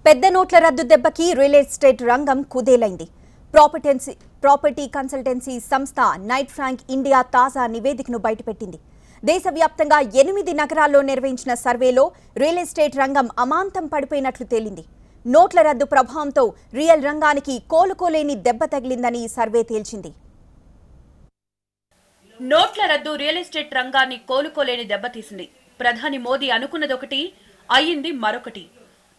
పెద్ద నోట్ల రద్దు దెబ్బకి రియల్ ఎస్టేట్ రంగం కుదేలైంది. ప్రాపర్టీ కన్సల్టెన్సీ సంస్థ నైట్ ఫ్రాంక్ ఇండియా తాజా నివేదికను బయటపెట్టింది. దేశవ్యాప్తంగా 8 నగరాల్లో నిర్వహించిన సర్వేలో రియల్ ఎస్టేట్ రంగం అమాంతం పడిపోయినట్లు తేలింది. నోట్ల రద్దు ప్రభావంతో రియల్ రంగానికి కోలుకోలేని దెబ్బ తగిలిందని సర్వే తేల్చింది. నోట్ల రద్దు రియల్ ఎస్టేట్ రంగాన్ని కోలుకోలేని దెబ్బతీసింది. ప్రధాని మోదీ అనుకున్నదొకటి, అయ్యింది మరొకటి.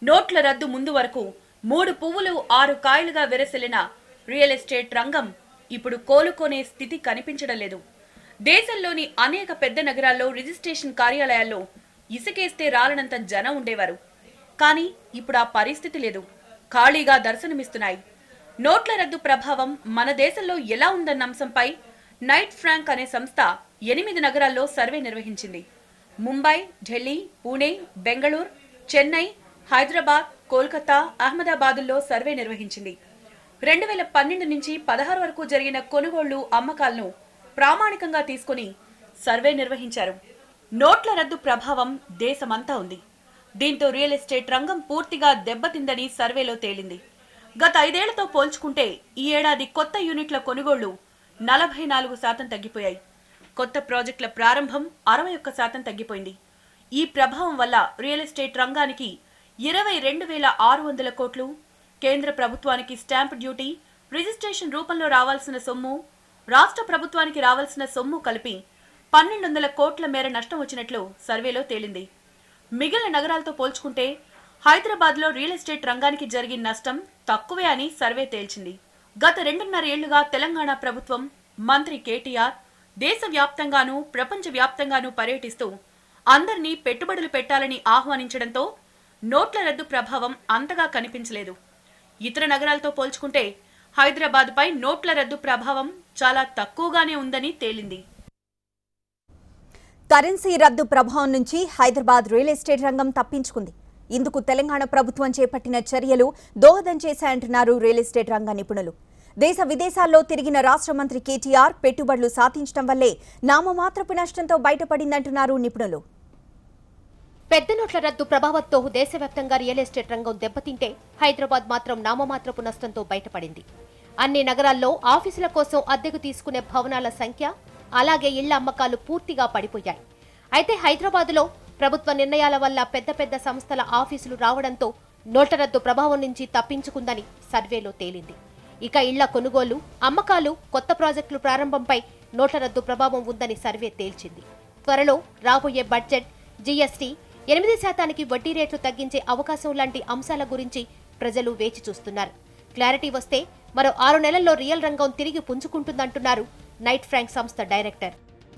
నోట్ల రద్దు ముందు వరకు 3 పువ్వులు 6 కాయలుగా వెరసిల్లిన రియల్ ఎస్టేట్ రంగం ఇప్పుడు కోలుకోనే స్థితి కనిపించడం లేదు. దేశంలోని అనేక పెద్ద నగరాల్లో రిజిస్ట్రేషన్ కార్యాలయాల్లో ఇసుకేస్తే రాలనంత జనం ఉండేవారు. కానీ ఇప్పుడు ఆ పరిస్థితి లేదు. ఖాళీగా దర్శనమిస్తున్నాయి. నోట్ల రద్దు ప్రభావం మన దేశంలో ఎలా ఉందన్న అంశంపై నైట్ ఫ్రాంక్ అనే సంస్థ 8 నగరాల్లో సర్వే నిర్వహించింది. ముంబై, ఢిల్లీ, పూణే, బెంగళూరు, చెన్నై, హైదరాబాద్, కోల్కతా, అహ్మదాబాద్లో సర్వే నిర్వహించింది. 2012 నుంచి 16 వరకు జరిగిన కొనుగోళ్లు, అమ్మకాలను ప్రామాణికంగా తీసుకుని సర్వే నిర్వహించారు. నోట్ల రద్దు ప్రభావం దేశమంతా ఉంది. దీంతో రియల్ ఎస్టేట్ రంగం పూర్తిగా దెబ్బతిందని సర్వేలో తేలింది. గత 5 ఏళ్లతో పోల్చుకుంటే ఈ ఏడాది కొత్త యూనిట్ల కొనుగోళ్లు 44% తగ్గిపోయాయి. కొత్త ప్రాజెక్టుల ప్రారంభం 61% తగ్గిపోయింది. ఈ ప్రభావం వల్ల రియల్ ఎస్టేట్ రంగానికి 22,600 కోట్లు, కేంద్ర ప్రభుత్వానికి స్టాంప్ డ్యూటీ, రిజిస్ట్రేషన్ రూపంలో రావాల్సిన సొమ్ము, రాష్ట్ర ప్రభుత్వానికి రావాల్సిన సొమ్ము కలిపి 1,200 కోట్ల మేర నష్టం వచ్చినట్లు సర్వేలో తేలింది. మిగిలిన నగరాలతో పోల్చుకుంటే హైదరాబాద్లో రియల్ ఎస్టేట్ రంగానికి జరిగిన నష్టం తక్కువే అని సర్వే తేల్చింది. గత 2.5 ఏళ్లుగా తెలంగాణ ప్రభుత్వం, మంత్రి కేటీఆర్ దేశవ్యాప్తంగానూ ప్రపంచవ్యాప్తంగానూ పర్యటిస్తూ అందరినీ పెట్టుబడులు పెట్టాలని ఆహ్వానించడంతో నోట్ల రద్దు ప్రభావం అంతగా కనిపించలేదు. ఇతర నగరాలతో పోల్చుకుంటే హైదరాబాద్పై నోట్ల రద్దు ప్రభావం చాలా తక్కువగానే ఉందని తేలింది. కరెన్సీ రద్దు ప్రభావం నుంచి హైదరాబాద్ రియల్ ఎస్టేట్ రంగం తప్పించుకుంది. ఇందుకు తెలంగాణ ప్రభుత్వం చేపట్టిన చర్యలు దోహదం చేశాయంటున్నారు రియల్ ఎస్టేట్ రంగ నిపుణులు. దేశ విదేశాల్లో తిరిగిన రాష్ట్ర మంత్రి కేటీఆర్ పెట్టుబడులు సాధించడం వల్లే నామమాత్రపు నష్టంతో బయటపడిందంటున్నారు నిపుణులు. పెద్ద నోట్ల రద్దు ప్రభావంతో దేశవ్యాప్తంగా రియల్ ఎస్టేట్ రంగం దెబ్బతింటే హైదరాబాద్ మాత్రం నామమాత్రపు నష్టంతో బయటపడింది. అన్ని నగరాల్లో ఆఫీసుల కోసం అద్దెకు తీసుకునే భవనాల సంఖ్య, అలాగే ఇళ్ల అమ్మకాలు పూర్తిగా పడిపోయాయి. అయితే హైదరాబాద్లో ప్రభుత్వ నిర్ణయాల వల్ల పెద్ద పెద్ద సంస్థల ఆఫీసులు రావడంతో నోట్ల రద్దు ప్రభావం నుంచి తప్పించుకుందని సర్వేలో తేలింది. ఇక ఇళ్ల కొనుగోలు, అమ్మకాలు, కొత్త ప్రాజెక్టులు ప్రారంభంపై నోట్ల రద్దు ప్రభావం ఉందని సర్వే తేల్చింది. త్వరలో రాబోయే బడ్జెట్, జీఎస్టీ, 8% వడ్డీ రేట్లు తగ్గించే అవకాశం లాంటి అంశాల గురించి ప్రజలు వేచి చూస్తున్నారు. క్లారిటీ వస్తే మరో 6 నెలల్లో రియల్ రంగం తిరిగి పుంజుకుంటుందంటున్నారు నైట్ ఫ్రాంక్ సంస్థ డైరెక్టర్.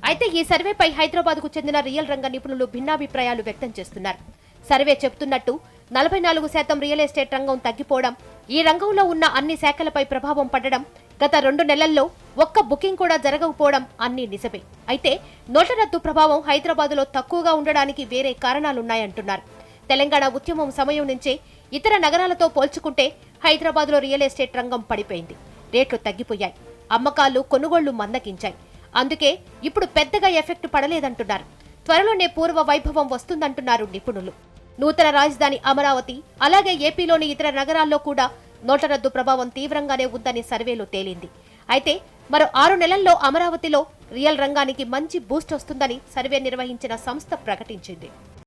అయితే ఈ సర్వేపై హైదరాబాద్కు చెందిన రియల్ రంగ నిపుణులు భిన్నాభిప్రాయాలు వ్యక్తం చేస్తున్నారు. సర్వే చెబుతున్నట్టు 44% రియల్ ఎస్టేట్ రంగం తగ్గిపోవడం, ఈ రంగంలో ఉన్న అన్ని శాఖలపై ప్రభావం పడడం, గత 2 నెలల్లో ఒక్క బుకింగ్ కూడా జరగకపోవడం అన్నీ నిజమే. అయితే నోట్ల రద్దు ప్రభావం హైదరాబాద్లో తక్కువగా ఉండడానికి వేరే కారణాలున్నాయంటున్నారు. తెలంగాణ ఉద్యమం సమయం నుంచే ఇతర నగరాలతో పోల్చుకుంటే హైదరాబాద్లో రియల్ ఎస్టేట్ రంగం పడిపోయింది. రేట్లు తగ్గిపోయాయి, అమ్మకాలు, కొనుగోళ్లు మందగించాయి. అందుకే ఇప్పుడు పెద్దగా ఎఫెక్ట్ పడలేదంటున్నారు. త్వరలోనే పూర్వ వైభవం వస్తుందంటున్నారు నిపుణులు. నూతన రాజధాని అమరావతి, అలాగే ఏపీలోని ఇతర నగరాల్లో కూడా నోట్ల రద్దు ప్రభావం తీవ్రంగానే ఉందని సర్వేలో తేలింది. అయితే మరో 6 నెలల్లో అమరావతిలో రియల్ రంగానికి మంచి బూస్ట్ వస్తుందని సర్వే నిర్వహించిన సంస్థ ప్రకటించింది.